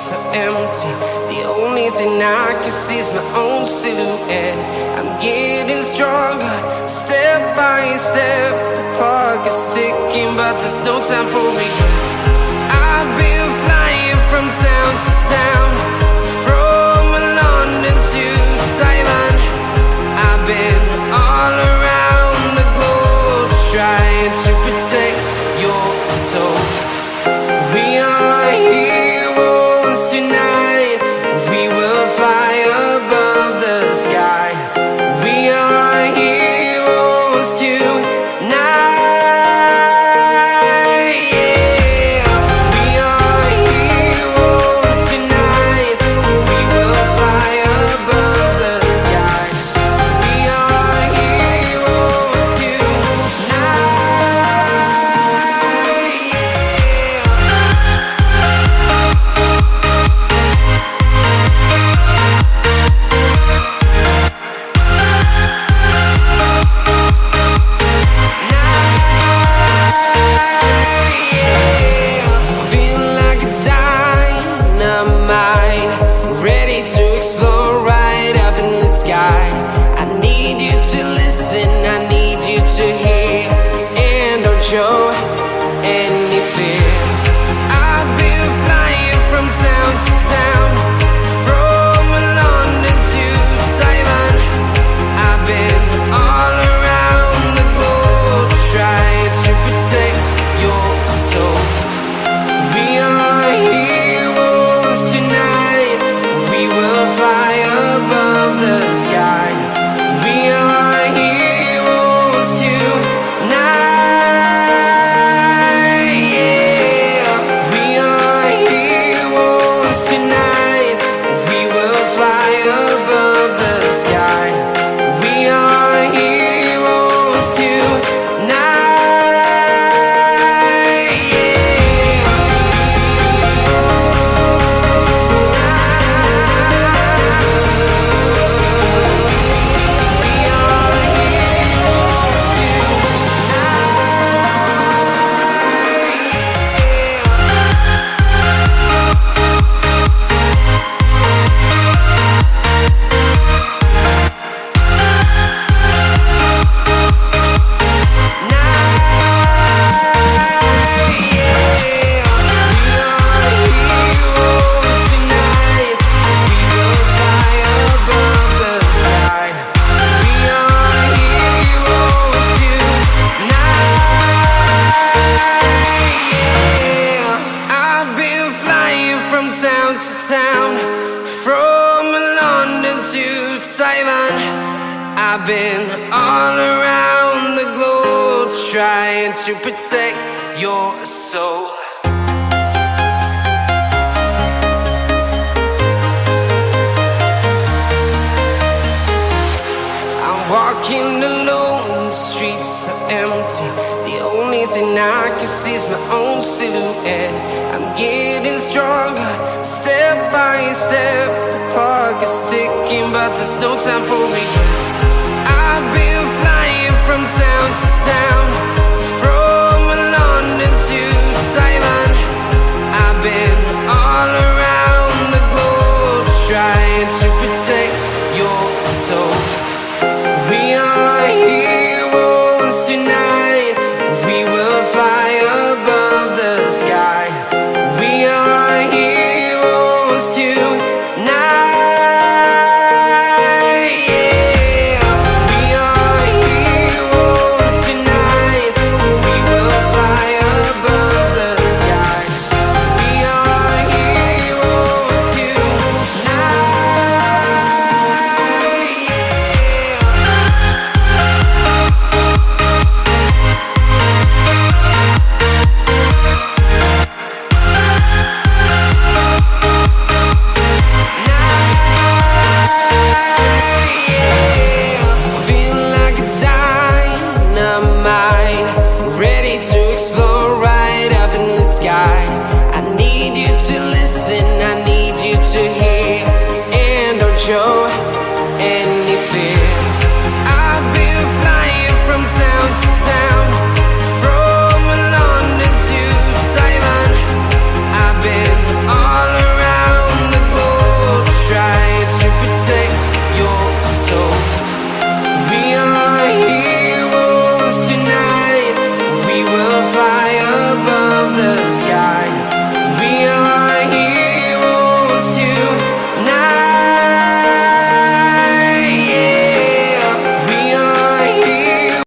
streets are empty. The only thing I can see is my own silhouette. I'm getting stronger, step by step. The clock is ticking, but there's no time for regrets. I've been flying from town to town, from London to Taiwan. I've been all around the globe, trying to protect your soul. We are heroes tonight. We will fly above the sky. We are heroes tonight. Yeah. We are heroes tonight. We will fly above the sky. We are heroes tonight. I need you to hear, and don't show any fear. I've been flying from town to town, from London to Taiwan. I've been all around the globe, trying to protect your soul. We are heroes tonight. We will fly above the sky. We are heroes tonight. Yeah. We are heroes tonight. We will fly above the sky. We are heroes tonight. Town to town, from London to Taiwan. I've been all around the globe, trying to protect your soul. I'm walking alone, the streets are empty. The only thing I can see is my own silhouette. I'm getting stronger, step by step. The clock is ticking, but there's no time for regrets. I've been flying from town to town, from London to Taiwan. I've been all around the globe, trying to protect your soul. We are heroes tonight. We will fly above the sky. We are heroes tonight. Yeah. We are heroes tonight. We will fly above the sky. We are heroes tonight. I need you to listen, I need you to hear, and don't show any fear. I've been flying from town to town.